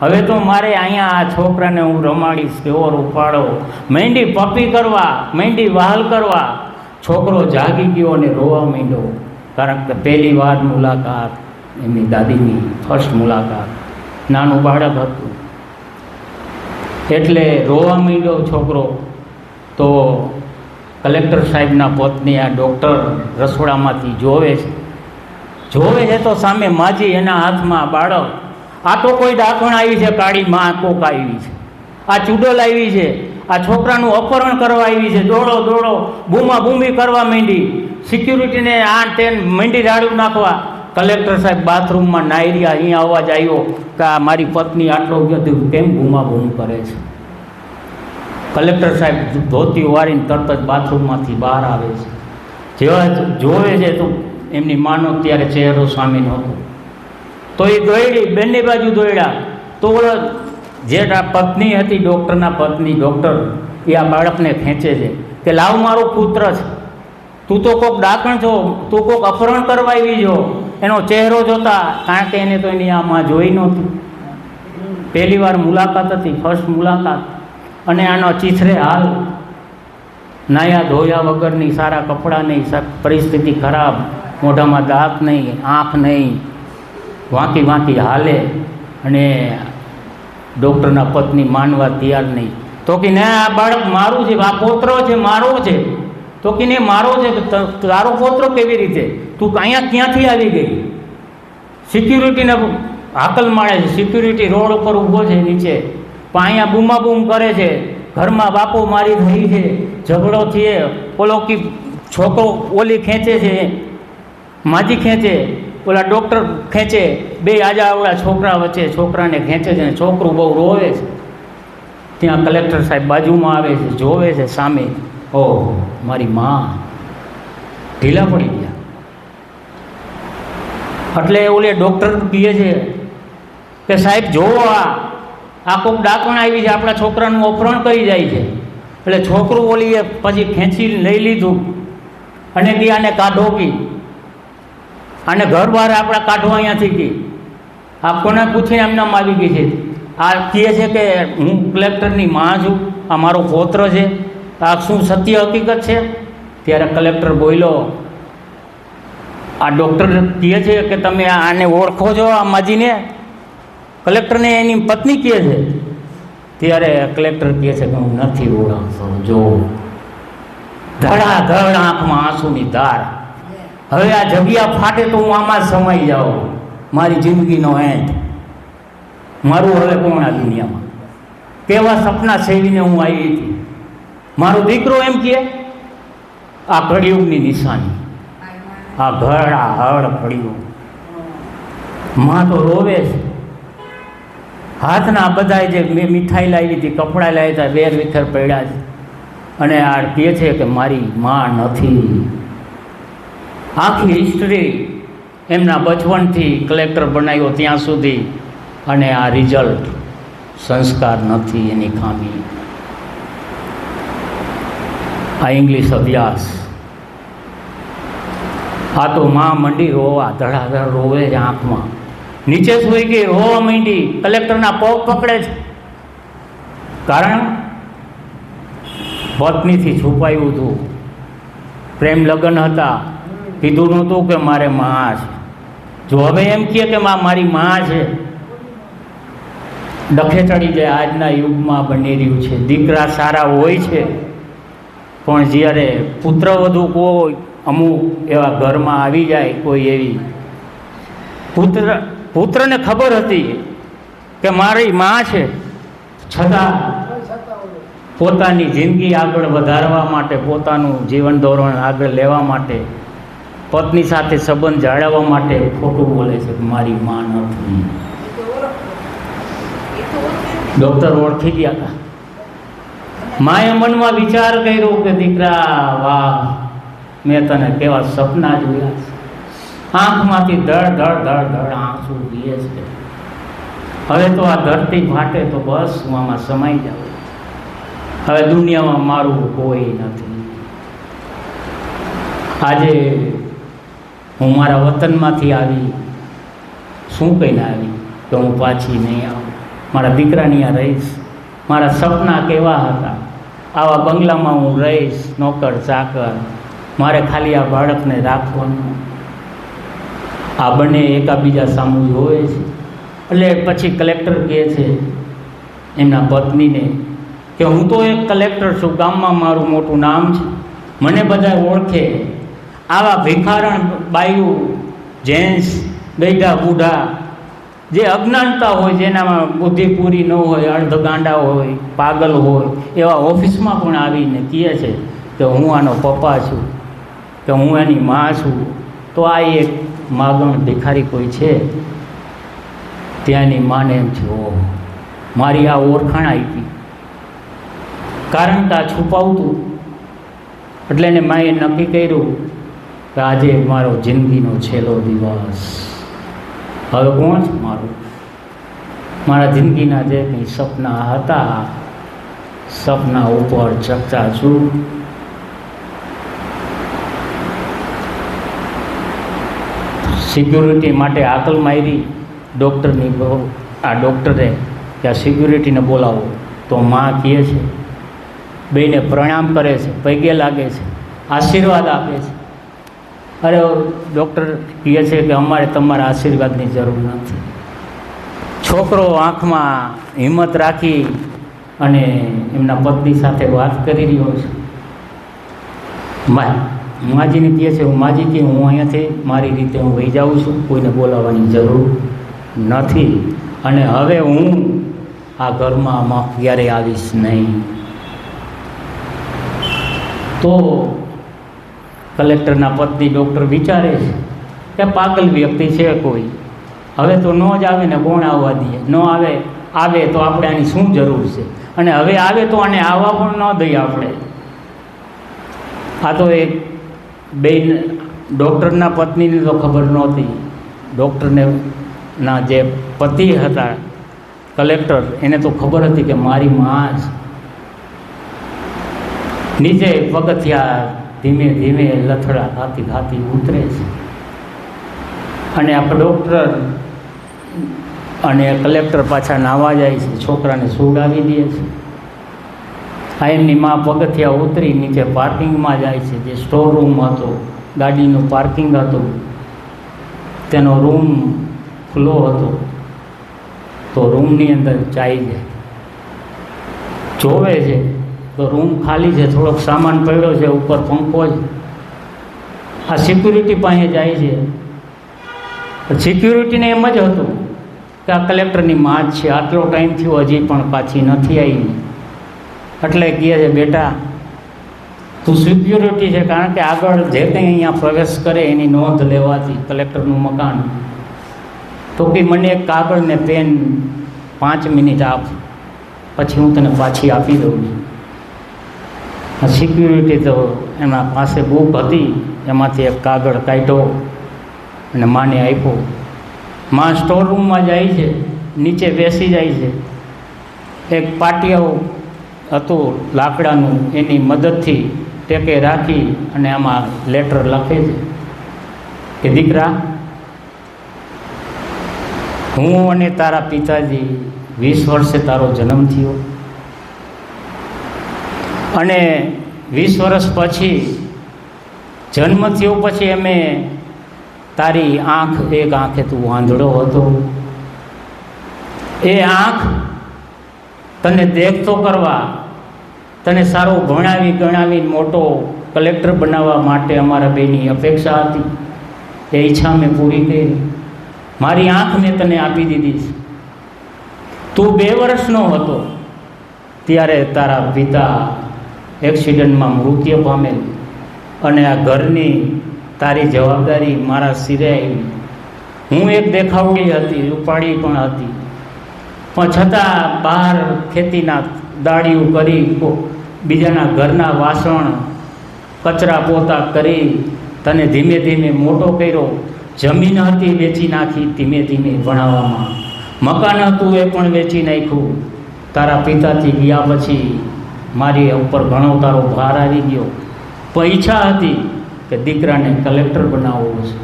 હવે તો મારે અહીંયા આ છોકરાને હું રમાડીશ, કેવો રૂપાળો. મહેંદી પપ્પી કરવા, મહેંદી વહાલ કરવા. છોકરો જાગી ગયો અને રોવા માંડ્યો, કારણ કે પહેલી વાર મુલાકાત, એમની દાદીની ફર્સ્ટ મુલાકાત. નાનું બાળક હતું એટલે રોવા માંડ્યો છોકરો. તો કલેક્ટર સાહેબના પત્ની આ ડૉક્ટર રસોડામાંથી જોવે છે તો સામે માજી, એના હાથમાં બાળક. આ તો કોઈ દાખણ આવી છે, કાળી માં કોક આવી છે, આ ચૂડલ આવી છે, આ છોકરાનું અપહરણ કરવા આવી છે. દોડો બૂમાબૂમી કરવા માંડી, સિક્યુરિટીને આ તેન માંડી રાડું નાખવા. કલેક્ટર સાહેબ બાથરૂમમાં નાઈ રહ્યા, અહીંયા અવાજ આવ્યો કે આ મારી પત્ની આટલો ગયો કેમ બૂમાબૂમ કરે છે. કલેક્ટર સાહેબ ધોતી વારીને તરત જ બાથરૂમમાંથી બહાર આવે છે. જેવા જોવે છે તો એમની માનો ત્યારે ચહેરો સામે નહોતો. તો એ દોડી, બંને બાજુ દોડ્યા. તો જે પત્ની હતી, ડૉક્ટરના પત્ની, ડૉક્ટર, એ આ બાળકને ખેંચે છે કે લાવ, મારો પુત્ર છે, તું તો કોક ડાકણ છો, તું કોક અપહરણ કરવા આવી છો. એનો ચહેરો જોતા, કારણ કે એને તો એની આમાં જોઈ નહોતી, પહેલી વાર મુલાકાત હતી, ફર્સ્ટ મુલાકાત. અને આનો ચીથરે હાલ, નાયા ધોયા વગરની, સારા કપડાં નહીં, પરિસ્થિતિ ખરાબ, મોઢામાં દાંત નહીં, આંખ નહીં, વાંકી હાલે. અને ડૉક્ટરના પત્ની માનવા તૈયાર નહીં. તો કે ના, આ બાળક મારું છે, આ પૌત્ર છે, મારો છે. તો કે ને મારો છે, તારો પૌત્ર કેવી રીતે? તું અહીંયા ક્યાંથી આવી ગઈ? સિક્યુરિટીને હાકલ મારે છે, સિક્યુરિટી રોડ ઉપર ઊભો છે નીચે, પણ અહીંયા બૂમાબૂમ કરે છે. ઘરમાં બાપો મારી થઈ છે, ઝઘડો થયે, ઓલો કે છોકરો ઓલી ખેંચે છે, માજી ખેંચે, ઓલા ડૉક્ટર ખેંચે, બે ઓલા છોકરા વચ્ચે છોકરાને ખેંચે છે, ને છોકરું બહુ રોવે છે. ત્યાં કલેક્ટર સાહેબ બાજુમાં આવે છે, જોવે છે સામે, ઓહ મારી માં, ઢીલા પડી ગયા. એટલે ઓલે ડૉક્ટર કહે છે કે સાહેબ જોવો, આ કોઈક ડાકણ આવી છે, આપણા છોકરાનું અપહરણ કરી જાય છે. એટલે છોકરું ઓલીએ પછી ખેંચી લઈ લીધું અને કે આને કાઢો કી, આને ઘર બહાર આપણા કાઢો અહીંયાથી કી. આ કોને પૂછીને એમનામ આવી ગઈ છે. આ કહે છે કે હું કલેક્ટરની માં છું, આ મારો પૌત્ર છે, આ શું સત્ય હકીકત છે? ત્યારે કલેક્ટર બોલ્યો, આ ડૉક્ટર કહે છે કે તમે આને ઓળખો છો, આ માજીને? કલેક્ટરને એની પત્ની કહે છે. ત્યારે કલેક્ટર કહે છે કે હું નથી ઓળખતો. જો ધડાધડ આંખમાં આંસુની ધાર. હવે આ જગ્યા ફાટે તો હું આમાં જ સમાઈ જાઉં, મારી જિંદગીનો એન્ડ. મારું હવે કોણ આ દુનિયામાં? કેવા સપના સેવીને હું આવી હતી. મારો દીકરો એમ કહે, આ કળિયુગની નિશાની, આ ઘર, આ હળ કળિયુગ. માં તો રોવે છે. હાથના બધા જે મેં મીઠાઈ લાવી હતી, કપડાં લાવ્યા હતા, વેર વિખર પડ્યા છે. અને આ કહે છે કે મારી માં નથી. આખી હિસ્ટ્રી એમના બચપનથી કલેક્ટર બનાવ્યો ત્યાં સુધી, અને આ રિઝલ્ટ સંસ્કાર નથી, એની ખામી. આ ઇંગ્લિશ અભ્યાસ. આ તો માં મંડી રોવા, ધડાધડ રોવે છે આંખમાં. નીચે સૂઈ ગઈ, રોવા માંડી, કલેક્ટરના પગ પકડે છે. કારણ પત્નીથી છુપાયું હતું, પ્રેમ લગ્ન હતા, કીધું નહોતું કે મારે માં છે. જો હવે એમ કહે કે મારી માં છે, ડખે ચડી જાય. આજના યુગમાં બની રહ્યું છે. દીકરા સારા હોય છે, પણ જ્યારે પુત્રવધુ કોઈ અમુક એવા ઘરમાં આવી જાય, કોઈ એવી પુત્રને ખબર હતી કે મારી માં છે, છતાં પોતાની જિંદગી આગળ વધારવા માટે, પોતાનું જીવન ધોરણ આગળ લેવા માટે, પત્ની સાથે સંબંધ જાળવવા માટે ખોટું બોલે છે કે મારી માં નથી. ડૉક્ટર ઓળખી ગયા હતા. માએ મનમાં વિચાર કર્યો કે દીકરા, વાહ, મેં તને કેવા સપના જોયા છે. આંખમાંથી ધડ ધડ ધડ ધડ આંસુ પીએ છે. હવે તો આ ધરતી ફાટે તો બસ હું આમાં સમાઈ જાઉં. હવે દુનિયામાં મારું કોઈ નથી. આજે હું મારા વતનમાંથી આવી, શું કહીને આવી કે હું પાછી નહીં આવું, મારા દીકરાની આ રહીશ. મારા સપના કેવા હતા, આવા બંગલામાં હું રહીશ, નોકર ચાકર, મારે ખાલી આ બાળકને રાખવાનું. આ બંને એકાબીજા સામું જોવે છે. એટલે પછી કલેક્ટર કહે છે એમના પત્નીને કે હું તો એક કલેક્ટર છું, ગામમાં મારું મોટું નામ છે, મને બધા ઓળખે. આવા ભિખારણ બાયું, જેન્ટ્સ, ગઈઢા બુઢા, જે અજ્ઞાનતા હોય, જેનામાં બુદ્ધિ પૂરી ન હોય, અર્ધગાંડા હોય, પાગલ હોય, એવા ઓફિસમાં પણ આવીને કહે છે કે હું આનો પપ્પા છું, કે હું એની મા છું. તો આ એક માગણ ભિખારી કોઈ છે? ત્યાંની માને એમ છે, ઓહ, મારી આ ઓળખાણ આપી, કારણ કે આ છુપાવતું. એટલે એને માએ નક્કી કર્યું કે આજે મારો જિંદગીનો છેલ્લો દિવસ. હવે કોણ છે મારું? મારા જિંદગીના જે કંઈ સપના હતા, સપના ઉપર ચર્ચા છું. સિક્યુરિટી માટે આકલ મારી ડૉક્ટરની. આ ડૉક્ટરે કે આ સિક્યુરિટીને બોલાવો. તો માં કહે છે, બેયને પ્રણામ કરે છે, પગે લાગે છે, આશીર્વાદ આપે છે. અરે ડૉક્ટર કહે છે કે અમારે તમારા આશીર્વાદની જરૂર નથી. છોકરો આંખમાં હિંમત રાખી અને એમના પત્ની સાથે વાત કરી રહ્યો છે. માજીને કહે છે, હું માજી કે હું અહીંયાથી મારી રીતે હું વહી જાઉં છું, કોઈને બોલાવવાની જરૂર નથી, અને હવે હું આ ઘરમાં ક્યારેય આવીશ નહીં. તો કલેક્ટરના પત્ની ડૉક્ટર વિચારે છે કે પાગલ વ્યક્તિ છે કોઈ, હવે તો ન જ આવે ને કોણ આવવા દે? ન આવે તો આપણે આની શું જરૂર છે? અને હવે આવે તો આને આવવા પણ ન દઈએ આપણે. આ તો એક બે ડૉક્ટરના પત્નીને તો ખબર નહોતી. ડૉક્ટરને ના જે પતિ હતા કલેક્ટર, એને તો ખબર હતી કે મારી મા જ. નીચે પગથિયા ધીમે ધીમે લથડા ખાતી ખાતી ઉતરે છે, અને આ ડૉક્ટર અને કલેક્ટર પાછા નાવા જાય છે, છોકરાને સુવડાવી દે છે. આ એમની મા પગથિયા ઉતરી નીચે પાર્કિંગમાં જાય છે, જે સ્ટોર રૂમ હતો, ગાડીનું પાર્કિંગ હતું, તેનો રૂમ ખુલ્લો હતો. તો રૂમની અંદર ચાઈ જાય, જોવે છે તો રૂમ ખાલી છે, થોડોક સામાન પડ્યો છે, ઉપર પંખો છે. આ સિક્યુરિટી પાસે જાય છે. સિક્યુરિટીને એમ જ હતું કે આ કલેક્ટરની માં જ છે, આટલો ટાઈમ થયો હજી પણ પાછી નથી આવી. એટલે કહે છે, બેટા તું સિક્યુરિટી છે, કારણ કે આગળ જે કંઈ અહીંયા પ્રવેશ કરે એની નોંધ લેવાથી કલેક્ટરનું મકાન. તો કે મને એક કાગળ ને પેન 5 મિનિટ આપ, પછી હું તને પાછી આપી દઉં છું. આ સિક્યુરિટી તો એના પાસે બુક હતી, એમાંથી એક કાગળ કાઢ્યો અને માને આપ્યો. માં સ્ટોર રૂમમાં જાય છે, નીચે બેસી જાય છે. એક પાટિયું હતું લાકડાનું, એની મદદથી ટેકે રાખી અને આમાં લેટર લખે છે કે દીકરા, હું અને તારા પિતાજી 20 વર્ષે તારો જન્મ થયો, અને 20 વર્ષ પછી જન્મ થયો પછી અમે તારી આંખ, એક આંખે તું વાંધળો હતો, એ આંખ તને દેખતો કરવા, તને સારો ભણાવી ગણાવી મોટો કલેક્ટર બનાવવા માટે અમારા બેની અપેક્ષા હતી. એ ઈચ્છા મેં પૂરી કરી. મારી આંખ મેં તને આપી દીધી છે. તું 2 વર્ષનો હતો ત્યારે તારા પિતા એક્સિડન્ટમાં મૃત્યુ પામેલ, અને આ ઘરની તારી જવાબદારી મારા સિરે આવી. હું એક દેખાવડી હતી, રૂપાળી પણ હતી, પણ છતાં બહાર ખેતીના દાળિયું કરી, બીજાના ઘરના વાસણ કચરા પોતા કરી તને ધીમે ધીમે મોટો કર્યો. જમીન હતી વેચી નાખી ધીમે ધીમે ભણાવવામાં, મકાન હતું એ પણ વેચી નાખ્યું. તારા પિતાથી ગયા પછી મારી ઉપર ઘણો તારો ભાર આવી ગયો, પણ ઈચ્છા હતી કે દીકરાને કલેક્ટર બનાવવો છે,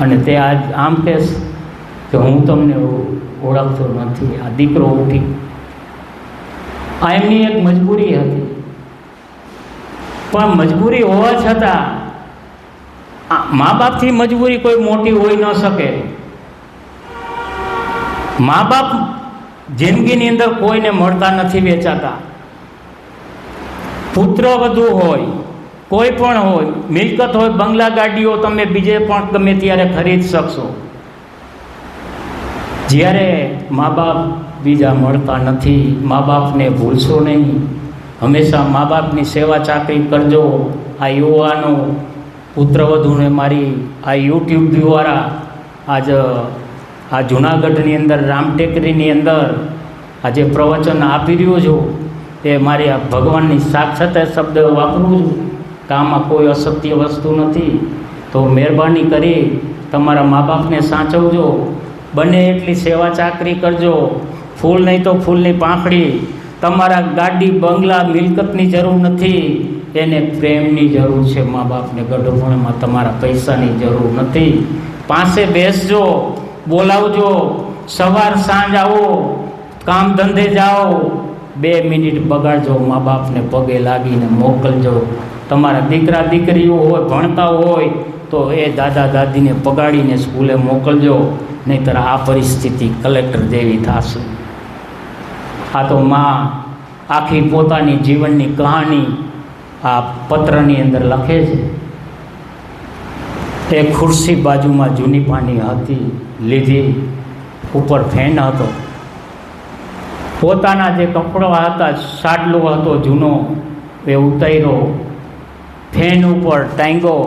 અને તે આજ આમ કહેશ કે હું તમને ઓળખતો નથી. આ દીકરો ઉઠી, આ એમની એક મજબૂરી હતી, પણ મજબૂરી હોવા છતાં મા બાપથી મજબૂરી કોઈ મોટી હોઈ ન શકે. મા બાપ જિંદગીની અંદર કોઈને મળતા નથી, વેચાતા. પુત્ર વધુ હોય, કોઈ પણ હોય, મિલકત હોય, બંગલા ગાડીઓ તમે બીજે પણ ગમે ત્યારે ખરીદ શકશો. જ્યારે મા બાપ બીજા મળતા નથી, મા બાપને ભૂલશો નહીં. હંમેશા મા બાપની સેવા ચાકરી કરજો. આ યુવાનો પુત્રવધૂને મારી આ યુટ્યુબ દ્વારા આ જૂનાગઢની અંદર રામટેકરીની અંદર આજે પ્રવચન આપી રહ્યો છું, એ મારી આ ભગવાનની સાક્ષાત શબ્દ વાપરું છું કે આમાં કોઈ અસત્ય વસ્તુ નથી. તો મહેરબાની કરી તમારા મા બાપને સાચવજો, બને એટલી સેવા ચાકરી કરજો. ફૂલ નહીં તો ફૂલની પાંખડી. તમારા ગાડી બંગલા મિલકતની જરૂર નથી, એને પ્રેમની જરૂર છે. મા બાપને ગઢપણમાં તમારા પૈસાની જરૂર નથી. પાસે બેસજો, બોલાવજો, સવાર સાંજ આવો, કામ ધંધે જાઓ, 2 મિનિટ બગાડજો, મા બાપને પગે લાગીને મોકલજો. તમારા દીકરા દીકરીઓ હોય, ભણતા હોય તો એ દાદા દાદીને પગાડીને સ્કૂલે મોકલજો, નહીંતર આ પરિસ્થિતિ કલેક્ટર જેવી થશે. આ તો માં આખી પોતાની જીવનની કહાની આ પત્રની અંદર લખે છે. એ ખુરશી બાજુમાં જૂની પાની હતી, લીધી, ઉપર ફેન હતો, પોતાના જે કપડા હતા, સાડલો હતો જૂનો, એ ઉતાર્યો, ફેન ઉપર ટાંગ્યો,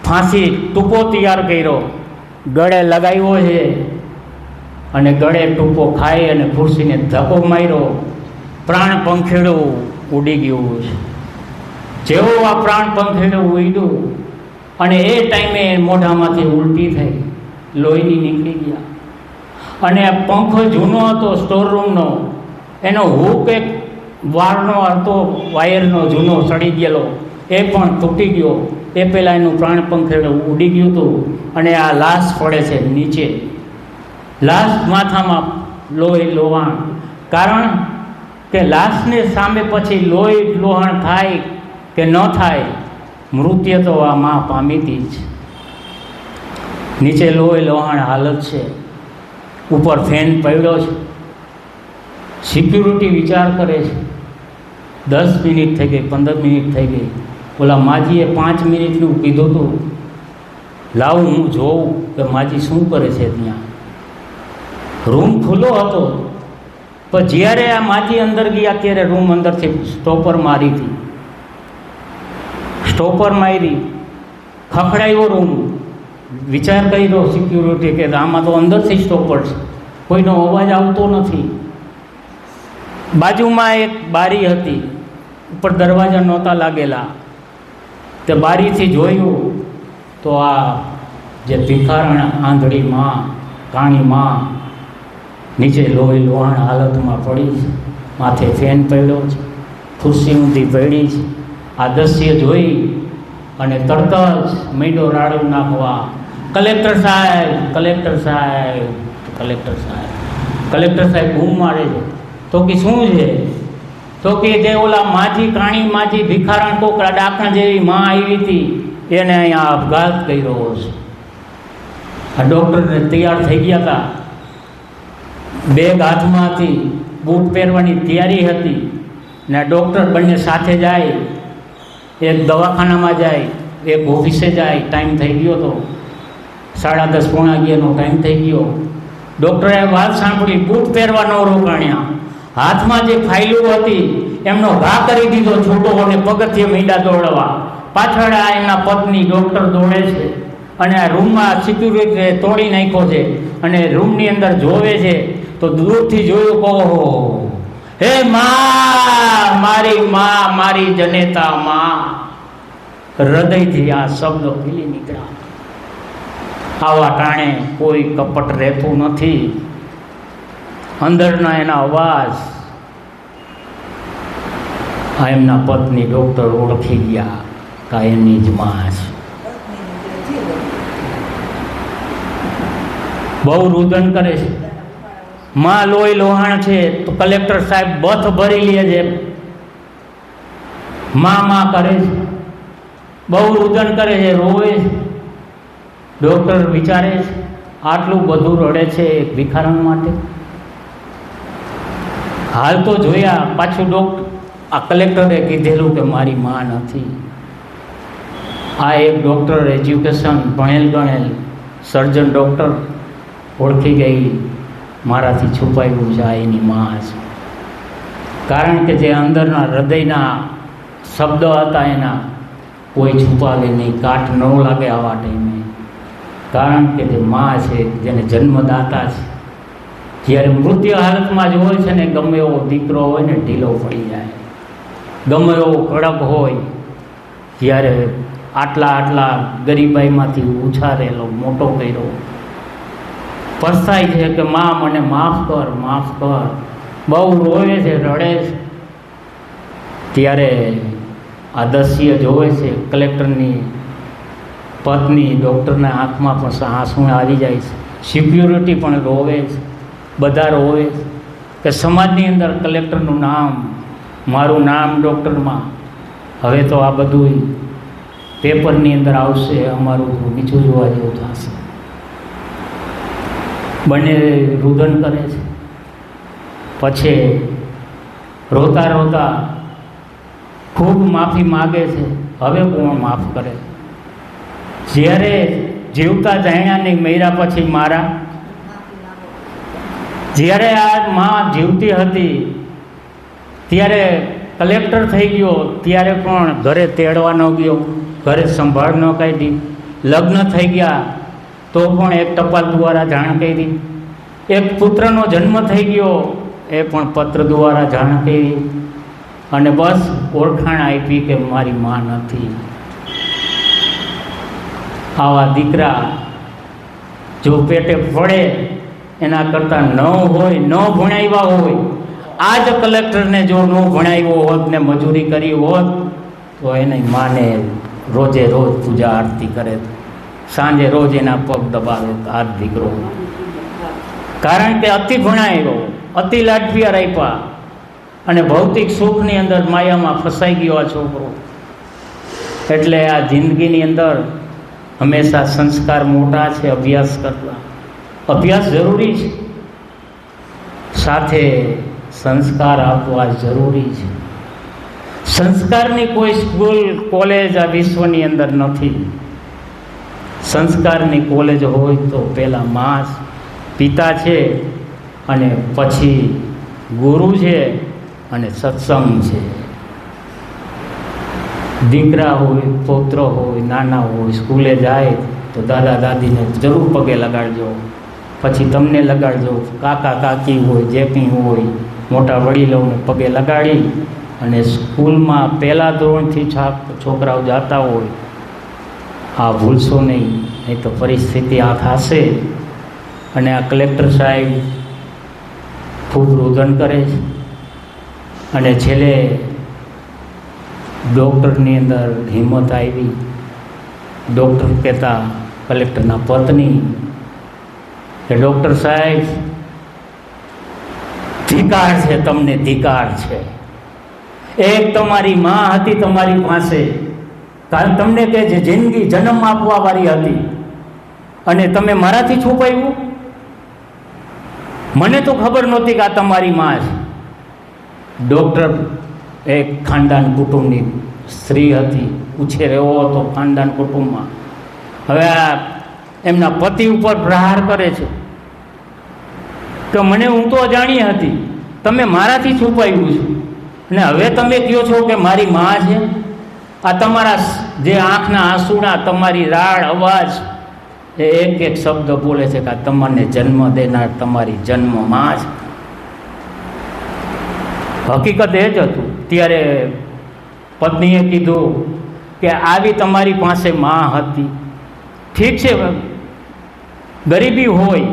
ફાંસી ટૂંકો તૈયાર કર્યો, ગળે લગાવ્યો છે, અને ગળે ટૂંકો ખાઈ અને ખુરશીને ધક્કો માર્યો. પ્રાણ પંખેડું ઉડી ગયું છે. જેવો આ પ્રાણ પંખેડું ઉડ્યું અને એ ટાઈમે મોઢામાંથી ઉલટી થઈ, લોહીની નીકળી ગયા. અને આ પંખો જૂનો હતો સ્ટોરરૂમનો, એનો હૂક એક વારનો હતો, વાયરનો જૂનો સડી ગયેલો, એ પણ તૂટી ગયો. એ પહેલાં એનું પ્રાણ પંખેડું ઉડી ગયું હતું. અને આ લાશ પડે છે નીચે, લાશ માથામાં લોહી લોહાણ. કારણ કે લાશને સામે પછી લોહી લોહાણ થાય કે ન થાય, મૃત્યુ તો આ માં પામીતી જ. નીચે લોહી લોહાણ હાલત છે, ઉપર ફેન પડ્યો છે. સિક્યુરિટી વિચાર કરે છે, 10 મિનિટ થઈ ગઈ, 15 મિનિટ થઈ ગઈ. ઓલા માજીએ 5 મિનિટનું કીધું હતું, લાવું હું જોઉં કે માજી શું કરે છે ત્યાં. રૂમ ખુલ્લો હતો, પણ જ્યારે આ માજી અંદર ગયા ત્યારે રૂમ અંદરથી સ્ટોપર મારી હતી. સ્ટોપર મારી, ખખડાયો રૂમ. વિચાર કર્યો સિક્યુરિટી કે આમાં તો અંદરથી સ્ટોપર છે, કોઈનો અવાજ આવતો નથી. બાજુમાં એક બારી હતી, ઉપર દરવાજા નહોતા લાગેલા. તે બારીથી જોયું તો આ જે ભિખારણ આંધળી માં, કાણી માં, નીચે લોહી લોહાણ હાલતમાં પડી છે, માથે ફેન પડ્યો છે, ખુરશી ઊંધી પડી છે. આ દ્રશ્ય જોઈ અને તરત જ મીંડો રાડું નાખવા, કલેક્ટર સાહેબ, કલેક્ટર સાહેબ, કલેક્ટર સાહેબ, કલેક્ટર સાહેબ બૂમ મારે છે. તો કે શું છે? તો કે જે ઓલા માજી, કાણી માજી, ભિખારણ કોકરા ડાકણ જેવી માં આવી હતી, એને અહીંયા આપઘાત કર્યો છે. આ ડૉક્ટરને તૈયાર થઈ ગયા હતા, બેગ હાથમાં હતી, બૂટ પહેરવાની તૈયારી હતી, ને ડૉક્ટર બંને સાથે જાય, એક દવાખાનામાં જાય, એક ઓફિસે જાય. ટાઈમ થઈ ગયો હતો, 10:30 પોણા 11નો ટાઈમ થઈ ગયો. ડૉક્ટરે વાત સાંભળી, બૂટ પહેરવા ન રોકાણ્યા, હાથમાં જે ફાઇલો હતી એમનો ઘા કરી દીધો છૂટો, અને પગથિયે મીંડા દોડવા. પાછળ આ એમના પત્ની ડૉક્ટર દોડે છે, અને આ રૂમમાં સિક્યુરિટી તોડી નાખ્યો છે, અને રૂમની અંદર જોવે છે તો દૂરથી જોયું, કહો હે માં, મારી માં, મારી જનેતા માં. હૃદયથી આ શબ્દો ખીલી નીકળ્યા. આવા ટાણે કોઈ કપટ રહેતું નથી. અંદરના એના અવાજ આ એમના પત્ની ડૉક્ટર ઓળખી ગયા કે એમની જ માં છે. બહુ રુદન કરે છે. માં લોહી લોહાણ છે તો કલેક્ટર સાહેબ બથ ભરી લે છે. માં કરે છે, બહુ રુદન કરે છે, રોવે છે. ડૉક્ટર વિચારે છે આટલું બધું રડે છે એક ભિખારણ માટે. હાલ તો જોયા પાછું આ કલેક્ટરે કીધેલું કે મારી માં નથી. આ એક ડૉક્ટર એજ્યુકેશન ભણેલ ગણેલ સર્જન ડૉક્ટર ઓળખી ગઈ મારાથી છુપાયું છે આ એની માં છે. કારણ કે જે અંદરના હૃદયના શબ્દ હતા એના કોઈ છુપાવે નહીં, કાટ ન લાગે આવા ટાઈમે. કારણ કે જે માં છે જેને જન્મદાતા છે, જ્યારે મૃત્યુ હાલતમાં જ હોય છે ને, ગમે એવો દીકરો હોય ને ઢીલો પડી જાય, ગમે એવો કડક હોય, જ્યારે આટલા ગરીબાઈમાંથી ઉછારેલો મોટો કર્યો, પસ્તાય છે કે માં મને માફ કર, બહુ રોવે છે, રડે છે. ત્યારે આ દસ્ય જોવે છે, કલેક્ટરની પત્ની ડૉક્ટરના આંખમાં પણ આંસુ આવી જાય છે. સિક્યુરિટી પણ રોવે છે, બધા રોવે છે કે સમાજની અંદર કલેક્ટરનું નામ, મારું નામ ડૉક્ટરમાં, હવે તો આ બધું પેપરની અંદર આવશે, અમારું નીચું જોવા જેવું થશે. બંને રુદન કરે છે. પછી રોતા રોતા ખૂબ માફી માગે છે. હવે કોણ માફ કરે? જ્યારે જીવતા જાણ્યા નહીં મર્યા પછી મારા. જ્યારે આ માં જીવતી હતી ત્યારે કલેક્ટર થઈ ગયો, ત્યારે પણ ઘરે તેડવા ન ગયો, ઘરે સંભાળ ન કાઢી. લગ્ન થઈ ગયા તો પણ એક ટપાલ દ્વારા જાણ કરી. એક પુત્રનો જન્મ થઈ ગયો એ પણ પત્ર દ્વારા જાણ કરી. અને બસ ઓળખાણ આપી કે મારી માં નથી. આવા દીકરા જો પેટે પડે એના કરતાં ન હોય, ન ભણાવ્યા હોય. આ જ કલેક્ટરને જો ન ભણાવ્યો હોત ને મજૂરી કરી હોત તો એને માને રોજે રોજ પૂજા આરતી કરે, સાંજે રોજ એના પગ દબાવે આ દીકરો. કારણ કે અતિ ભણાવ્યો, અતિ લાડપિયા રાખ્યા અને ભૌતિક સુખની અંદર માયામાં ફસાઈ ગયો આ છોકરો. એટલે આ જિંદગીની અંદર હંમેશા સંસ્કાર મોટા છે અભ્યાસ કરતા. અભ્યાસ જરૂરી છે, સાથે સંસ્કાર આપવા જરૂરી છે. સંસ્કારની કોઈ સ્કૂલ કોલેજ આ વિશ્વની અંદર નથી. સંસ્કારની કોલેજ હોય તો પહેલાં માં પિતા છે, અને પછી ગુરુ છે, અને સત્સંગ છે. દીકરા હોય, પૌત્ર હોય, નાના હોય, સ્કૂલે જાય તો દાદા દાદીને જરૂર પગે લગાડજો, પછી તમને લગાડજો. કાકા કાકી હોય, જે કંઈ હોય, મોટા વડીલોને પગે લગાડી અને સ્કૂલમાં પહેલાં ધોરણથી છોકરાઓ જતા હોય. આ ભૂલશો નહીં, નહીં તો પરિસ્થિતિ આ થશે. અને આ કલેક્ટર સાહેબ ખૂબ રુદન કરે છે. અને છેલ્લે ડૉક્ટરની અંદર હિંમત આવી. ડૉક્ટર કહેતા કલેક્ટરના પત્ની કે ડૉક્ટર સાહેબ ધિકાર છે, તમને ધિકાર છે. એક તમારી માં હતી તમારી પાસે, કારણ તમને કે જે જિંદગી જન્મ આપવા વાળી હતી, અને તમે મારાથી છુપાવ્યું. મને તો ખબર નહોતી કે આ તમારી માં છે. ડૉક્ટર એક ખાનદાન કુટુંબની સ્ત્રી હતી, ઉછેર એવો હતો ખાનદાન કુટુંબમાં. હવે આ એમના પતિ ઉપર પ્રહાર કરે છે કે મને હું તો અજાણી હતી, તમે મારાથી છુપાવ્યું છે, અને હવે તમે કહો છો કે મારી માં છે. આ તમારા જે આંખના આંસુના, તમારી રાડ અવાજ, એ એક એક શબ્દ બોલે છે કે આ તમને જન્મ દેનાર તમારી જન્મ માં છે. હકીકત એ જ હતું. ત્યારે પત્નીએ કીધું કે આવી તમારી પાસે માં હતી, ઠીક છે, ગરીબી હોય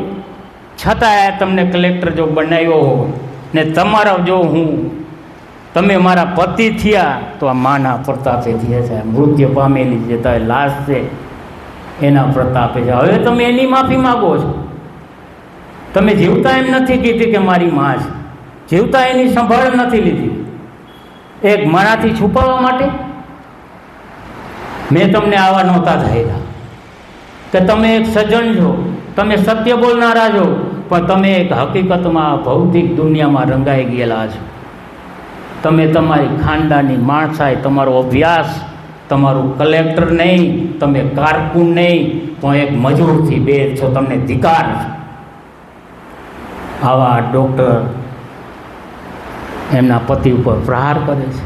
છતાં તમને કલેક્ટર જો બનાવ્યો હોય ને તમારા જો તમે મારા પતિ થયા તો આ માના પ્રતાપે થયા છે, મૃત્યુ પામેલી જે તારી લાશ છે એના પ્રતાપે છે. હવે તમે એની માફી માગો છો. તમે જીવતા એમ નથી કીધી કે મારી માં છે, જીવતા એની સંભાળ નથી લીધી. એક મારાથી છુપાવવા માટે મેં તમને આવા નહોતા ધાર્યા કે તમે એક સજ્જન છો, તમે સત્ય બોલનારા છો, પણ તમે એક હકીકતમાં ભૌતિક દુનિયામાં રંગાઈ ગયેલા છો. તમે તમારી ખાનદાની માણસાઈ, તમારો અભ્યાસ, તમારું કલેક્ટર નહીં, તમે કારકુન નહીં, પણ એક મજૂરથી બેર છો. તમને ધિકાર છે. આવા ડૉક્ટર એમના પતિ ઉપર પ્રહાર કરે છે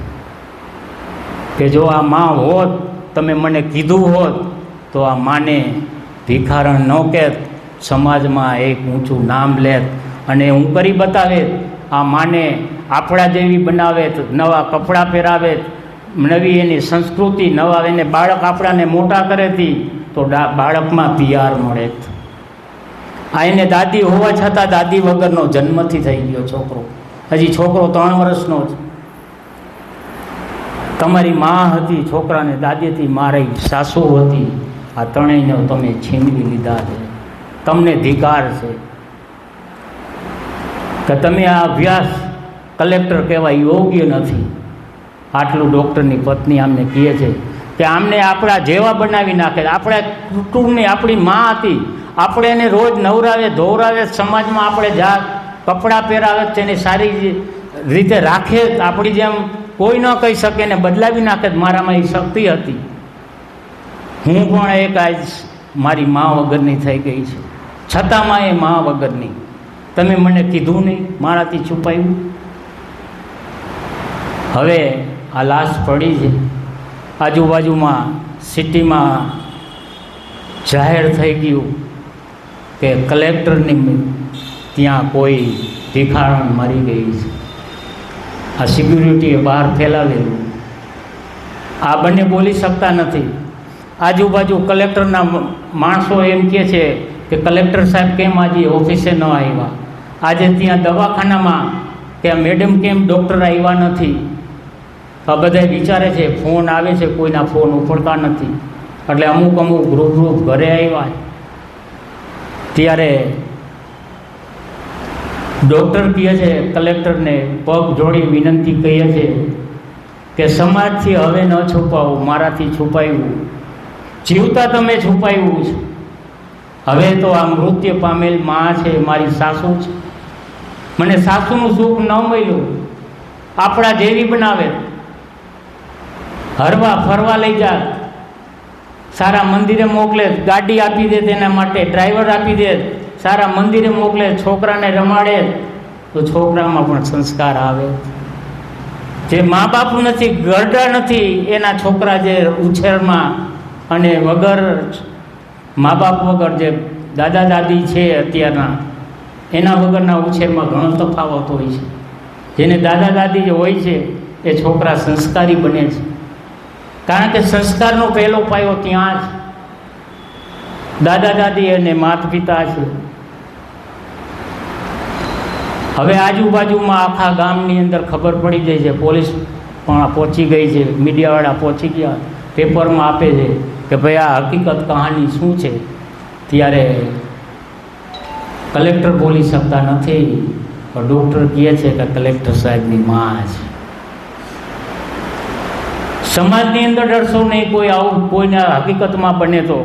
કે જો આ માં હોત, તમે મને કીધું હોત તો આ માને ભિખારણ ન કહેત, સમાજમાં એક ઊંચું નામ લેત અને હું કરી બતાવે. આ માને આપણા જેવી બનાવે, નવા કપડાં પહેરાવે, નવી એની સંસ્કૃતિ, નવા એને બાળક આપણાને મોટા કરેથી તો બાળકમાં પિયાર મળે. આ એને દાદી હોવા છતાં દાદી વગરનો જન્મથી થઈ ગયો છોકરો. હજી છોકરો 3 વર્ષનો જ. તમારી માં હતી, છોકરાને દાદીથી મારી સાસુ હતી. આ ત્રણેયને તમે છીનવી લીધા છે. તમને ધિકાર છે કે તમે આ અભ્યાસ કલેક્ટર કહેવા યોગ્ય નથી. આટલું ડૉક્ટરની પત્ની આમને કહે છે કે આમને આપણા જેવા બનાવી નાખે. આપણા કુટુંબની આપણી માં હતી, આપણે એને રોજ નવરાવે ધોવરાવે, સમાજમાં આપણે કપડાં પહેરાવે, તેને સારી રીતે રાખે, આપણી જેમ કોઈ ન કહી શકે ને બદલાવી નાખે. મારામાં એ શક્તિ હતી. હું પણ એક આજ મારી મા વગરની થઈ ગઈ છે, છતાંમાં એ મા વગરની. તમે મને કીધું નહીં, મારાથી છુપાયું. હવે આ લાશ પડી છે, આજુબાજુમાં સિટીમાં જાહેર થઈ ગયું કે કલેક્ટરની ત્યાં કોઈ ભિખારણ મરી ગઈ છે. આ સિક્યુરિટીએ બહાર ફેલાવેલું. આ બંને બોલી શકતા નથી. આજુબાજુ કલેક્ટરના માણસો એમ કહે છે કે કલેક્ટર સાહેબ કેમ આજે ઓફિસે ન આવ્યા? આજે ત્યાં દવાખાનામાં કે મેડમ કેમ ડૉક્ટર આવ્યા નથી? આ બધા વિચારે છે. ફોન આવે છે, કોઈના ફોન ઉપડતા નથી. એટલે અમુક ગ્રુપ ઘરે આવ્યા. ત્યારે ડૉક્ટર કહે છે કલેક્ટરને પગ જોડી વિનંતી કહે છે કે સમાજથી હવે ન છુપાવો, મારાથી છુપાયું, જીવતા તમે છુપાયું છે. હવે તો આ મૃત્યુ પામેલ માં છે, મારી સાસુ છે. મને સાસુનું સુખ ન મળ્યું. આપણા જેવી બનાવે, હરવા ફરવા લઈ જા, સારા મંદિરે મોકલે, ગાડી આપી દે, તેના માટે ડ્રાઈવર આપી દે, સારા મંદિરે મોકલે, છોકરાને રમાડે તો છોકરામાં પણ સંસ્કાર આવે. જે મા બાપ નથી, ગરડા નથી, એના છોકરા જે ઉછેરમાં અને વગર મા બાપ વગર જે દાદા દાદી છે અત્યારના, એના વગરના ઉછેરમાં ઘણો તફાવત હોય છે. જેને દાદા દાદી જે હોય છે એ છોકરા સંસ્કારી બને છે, કારણ કે સંસ્કારનો પહેલો પાયો ત્યાં જ દાદા દાદી અને માતા પિતા છે. હવે આજુબાજુમાં આખા ગામની અંદર ખબર પડી જાય છે, પોલીસ પણ પહોંચી ગઈ છે, મીડિયાવાળા પહોંચી ગયા, પેપરમાં આપે છે કે ભાઈ આ હકીકત કહાની શું છે. ત્યારે કલેક્ટર બોલી શકતા નથી, પણ ડૉક્ટર કહે છે કે કલેક્ટર સાહેબની માં છે. સમાજની અંદર ડરશો નહીં. કોઈ આવું કોઈના હકીકતમાં બને તો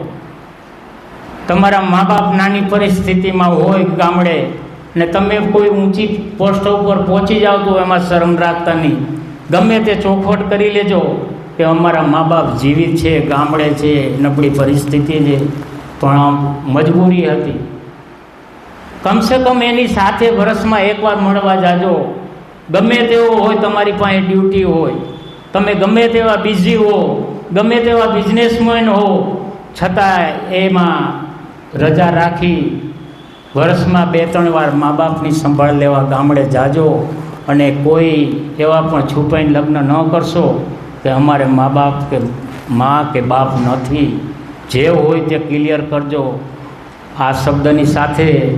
તમારા મા બાપ નાની પરિસ્થિતિમાં હોય ગામડે ને તમે કોઈ ઊંચી પોસ્ટ ઉપર પહોંચી જાઓ તો એમાં શરમ રાખતા નહીં. ગમે તે ચોખવટ કરી લેજો કે અમારા મા બાપ જીવિત છે, ગામડે છે, નબળી પરિસ્થિતિ છે, પણ મજબૂરી હતી. કમસે કમ એની સાથે વર્ષમાં એકવાર મળવા જાજો. ગમે તેવો હોય, તમારી પાસે ડ્યુટી હોય, તમે ગમે તેવા બિઝી હો, ગમે તેવા બિઝનેસમેન હો, છતાં એમાં રજા રાખી વર્ષમાં 2-3 વાર મા બાપની સંભાળ લેવા ગામડે જાજો. અને કોઈ એવા પણ છુપાઈને લગ્ન ન કરશો કે અમારે મા બાપ કે મા કે બાપ નથી. જે હોય તે ક્લિયર કરજો. આ શબ્દની સાથે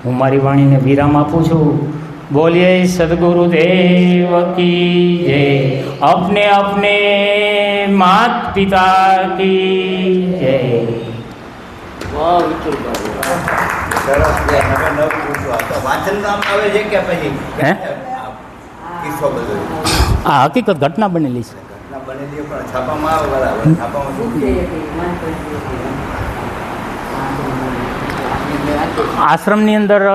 હું મારી વાણીને વિરામ આપું છું. બોલીએ સદગુરુદેવ કી જય. अपने अपने मात पिता की जय. હે? આ હકીકત ઘટના બનેલી છે. આશ્રમની અંદર